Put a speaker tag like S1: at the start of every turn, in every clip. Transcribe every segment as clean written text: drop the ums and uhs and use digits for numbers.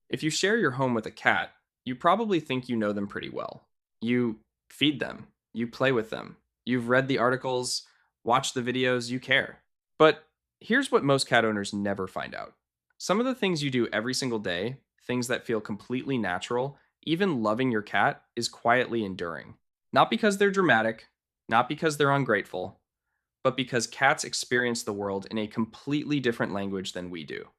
S1: If you share your home with a cat, you probably think you know them pretty well. You feed them, you play with them, you've read the articles, watched the videos, you care. But here's what most cat owners never find out. Some of the things you do every single day, things that feel completely natural, even loving your cat, is quietly enduring. Not because they're dramatic, not because they're ungrateful, but because cats experience the world in a completely different language than we do.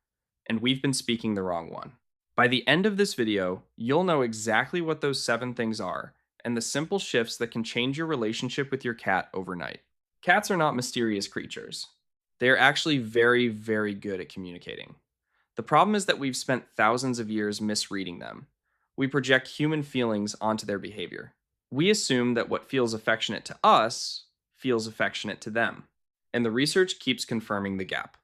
S1: And we've been speaking the wrong one. By the end of this video, you'll know exactly what those 7 things are and the simple shifts that can change your relationship with your cat overnight. Cats are not mysterious creatures. They are actually very, very good at communicating. The problem is that we've spent thousands of years misreading them. We project human feelings onto their behavior. We assume that what feels affectionate to us feels affectionate to them. And the research keeps confirming the gap.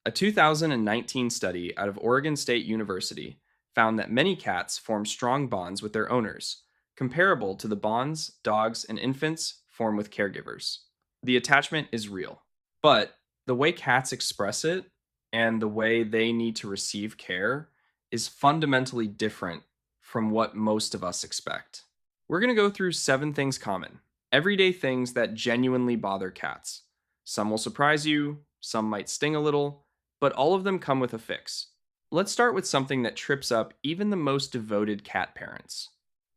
S1: A 2019 study out of Oregon State University found that many cats form strong bonds with their owners, comparable to the bonds dogs and infants form with caregivers. The attachment is real, but the way cats express it and the way they need to receive care is fundamentally different from what most of us expect. We're going to go through 7 things common, everyday things that genuinely bother cats. Some will surprise you, some might sting a little, but all of them come with a fix. Let's start with something that trips up even the most devoted cat parents.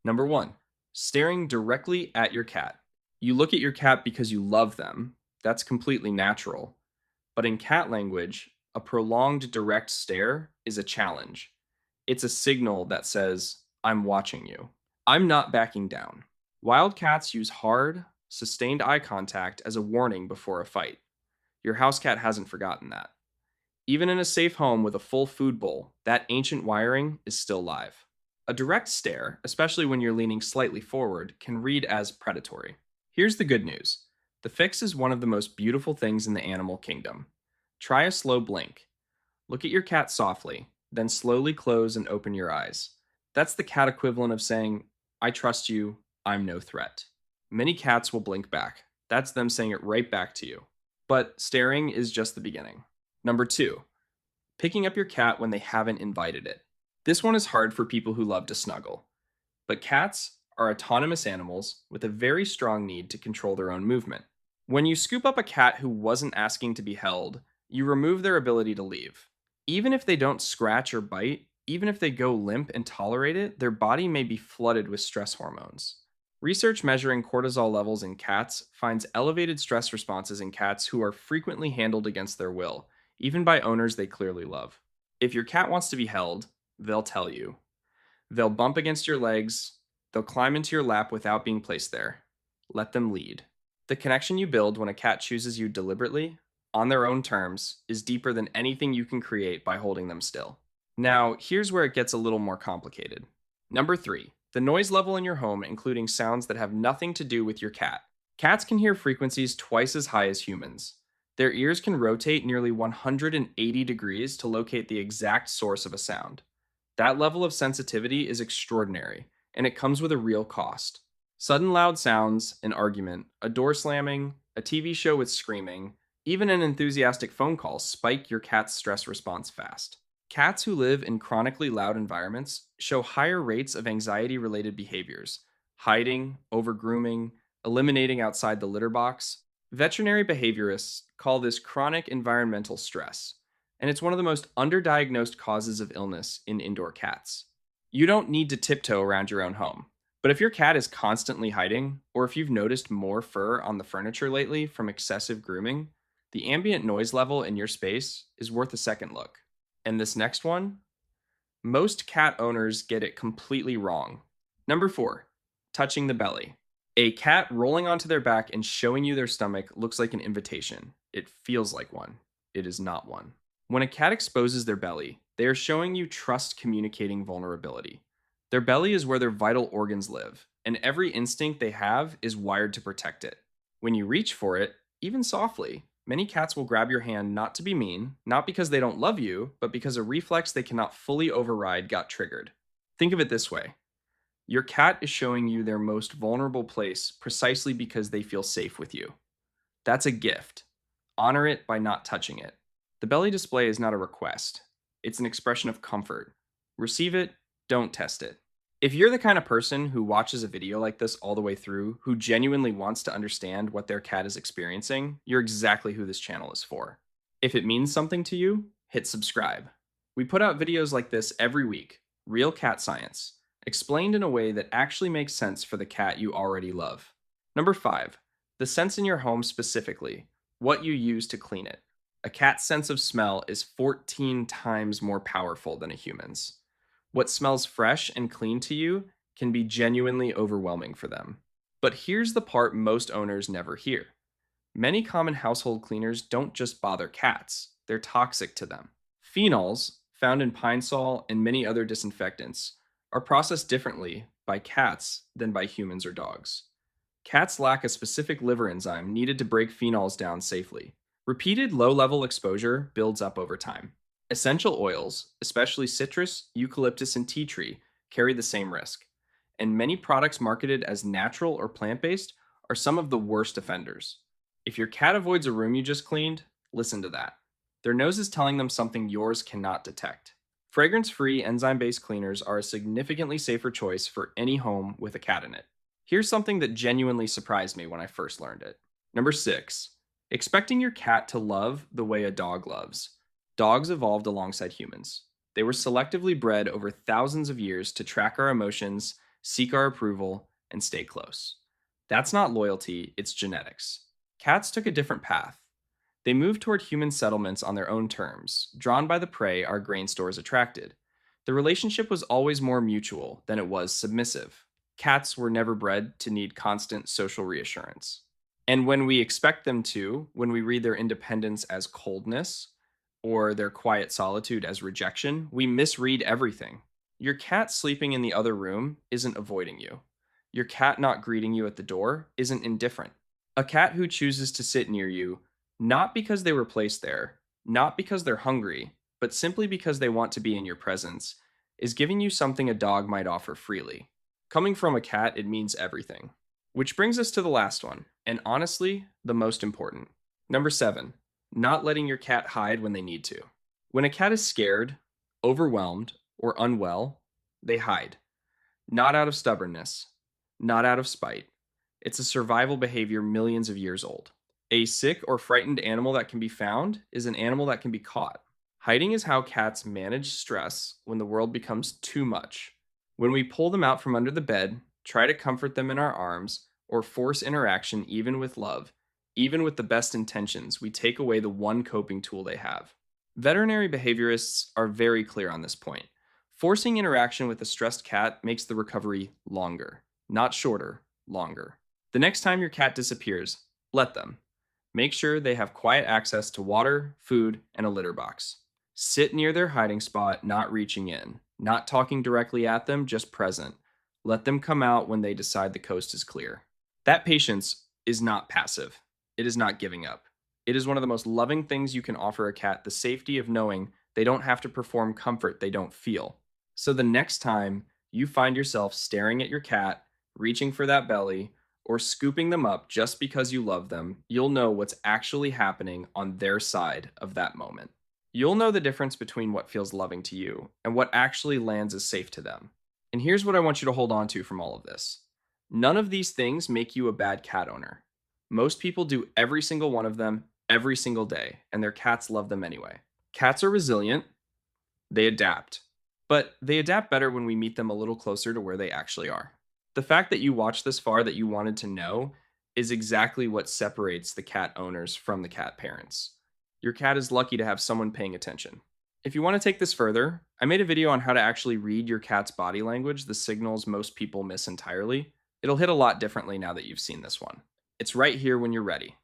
S1: Number 1, staring directly at your cat. You look at your cat because you love them. That's completely natural. But in cat language, a prolonged direct stare is a challenge. It's a signal that says, I'm watching you. I'm not backing down. Wild cats use hard, sustained eye contact as a warning before a fight. Your house cat hasn't forgotten that. Even in a safe home with a full food bowl, that ancient wiring is still live. A direct stare, especially when you're leaning slightly forward, can read as predatory. Here's the good news. The fix is one of the most beautiful things in the animal kingdom. Try a slow blink. Look at your cat softly, then slowly close and open your eyes. That's the cat equivalent of saying, I trust you, I'm no threat. Many cats will blink back. That's them saying it right back to you. But staring is just the beginning. Number 2, picking up your cat when they haven't invited it. This one is hard for people who love to snuggle. But cats are autonomous animals with a very strong need to control their own movement. When you scoop up a cat who wasn't asking to be held, you remove their ability to leave. Even if they don't scratch or bite, even if they go limp and tolerate it, their body may be flooded with stress hormones. Research measuring cortisol levels in cats finds elevated stress responses in cats who are frequently handled against their will, even by owners they clearly love. If your cat wants to be held, they'll tell you. They'll bump against your legs, they'll climb into your lap without being placed there. Let them lead. The connection you build when a cat chooses you deliberately, on their own terms, is deeper than anything you can create by holding them still. Now, here's where it gets a little more complicated. Number 3, the noise level in your home, including sounds that have nothing to do with your cat. Cats can hear frequencies twice as high as humans. Their ears can rotate nearly 180 degrees to locate the exact source of a sound. That level of sensitivity is extraordinary, and it comes with a real cost. Sudden loud sounds, an argument, a door slamming, a TV show with screaming, even an enthusiastic phone call spike your cat's stress response fast. Cats who live in chronically loud environments show higher rates of anxiety related behaviors, hiding, over grooming, eliminating outside the litter box. Veterinary behaviorists call this chronic environmental stress, and it's one of the most underdiagnosed causes of illness in indoor cats. You don't need to tiptoe around your own home, but if your cat is constantly hiding, or if you've noticed more fur on the furniture lately from excessive grooming, the ambient noise level in your space is worth a second look. And this next one, most cat owners get it completely wrong. Number 4, touching the belly. A cat rolling onto their back and showing you their stomach looks like an invitation. It feels like one. It is not one. When a cat exposes their belly, they are showing you trust communicating vulnerability. Their belly is where their vital organs live, and every instinct they have is wired to protect it. When you reach for it, even softly, many cats will grab your hand not to be mean, not because they don't love you, but because a reflex they cannot fully override got triggered. Think of it this way. Your cat is showing you their most vulnerable place precisely because they feel safe with you. That's a gift. Honor it by not touching it. The belly display is not a request, it's an expression of comfort. Receive it, don't test it. If you're the kind of person who watches a video like this all the way through, who genuinely wants to understand what their cat is experiencing, you're exactly who this channel is for. If it means something to you, hit subscribe. We put out videos like this every week, real cat science, explained in a way that actually makes sense for the cat you already love. Number 5, the scents in your home specifically, what you use to clean it. A cat's sense of smell is 14 times more powerful than a human's. What smells fresh and clean to you can be genuinely overwhelming for them. But here's the part most owners never hear. Many common household cleaners don't just bother cats, they're toxic to them. Phenols, found in pine sol and many other disinfectants, are processed differently by cats than by humans or dogs. Cats lack a specific liver enzyme needed to break phenols down safely. Repeated low level exposure builds up over time. Essential oils, especially citrus, eucalyptus, and tea tree, carry the same risk. And many products marketed as natural or plant based are some of the worst offenders. If your cat avoids a room you just cleaned, listen to that. Their nose is telling them something yours cannot detect. Fragrance free, enzyme based cleaners are a significantly safer choice for any home with a cat in it. Here's something that genuinely surprised me when I first learned it. Number 6, expecting your cat to love the way a dog loves. Dogs evolved alongside humans. They were selectively bred over thousands of years to track our emotions, seek our approval, and stay close. That's not loyalty, it's genetics. Cats took a different path. They moved toward human settlements on their own terms, drawn by the prey our grain stores attracted. The relationship was always more mutual than it was submissive. Cats were never bred to need constant social reassurance. And when we expect them to, when we read their independence as coldness or their quiet solitude as rejection, we misread everything. Your cat sleeping in the other room isn't avoiding you. Your cat not greeting you at the door isn't indifferent. A cat who chooses to sit near you, not because they were placed there, not because they're hungry, but simply because they want to be in your presence, is giving you something a dog might offer freely. Coming from a cat, it means everything. Which brings us to the last one, and honestly, the most important. Number 7, not letting your cat hide when they need to. When a cat is scared, overwhelmed, or unwell, they hide. Not out of stubbornness, not out of spite. It's a survival behavior millions of years old. A sick or frightened animal that can be found is an animal that can be caught. Hiding is how cats manage stress when the world becomes too much. When we pull them out from under the bed, try to comfort them in our arms, or force interaction even with love, even with the best intentions, we take away the one coping tool they have. Veterinary behaviorists are very clear on this point. Forcing interaction with a stressed cat makes the recovery longer, not shorter, longer. The next time your cat disappears, let them. Make sure they have quiet access to water, food, and a litter box. Sit near their hiding spot, not reaching in, not talking directly at them, just present. Let them come out when they decide the coast is clear. That patience is not passive. It is not giving up. It is one of the most loving things you can offer a cat, the safety of knowing they don't have to perform comfort they don't feel. So the next time you find yourself staring at your cat, reaching for that belly, or scooping them up just because you love them, you'll know what's actually happening on their side of that moment. You'll know the difference between what feels loving to you and what actually lands as safe to them. And here's what I want you to hold on to from all of this. None of these things make you a bad cat owner. Most people do every single one of them every single day, and their cats love them anyway. Cats are resilient, they adapt, but they adapt better when we meet them a little closer to where they actually are. The fact that you watched this far that you wanted to know is exactly what separates the cat owners from the cat parents. Your cat is lucky to have someone paying attention. If you want to take this further, I made a video on how to actually read your cat's body language, the signals most people miss entirely. It'll hit a lot differently now that you've seen this one. It's right here when you're ready.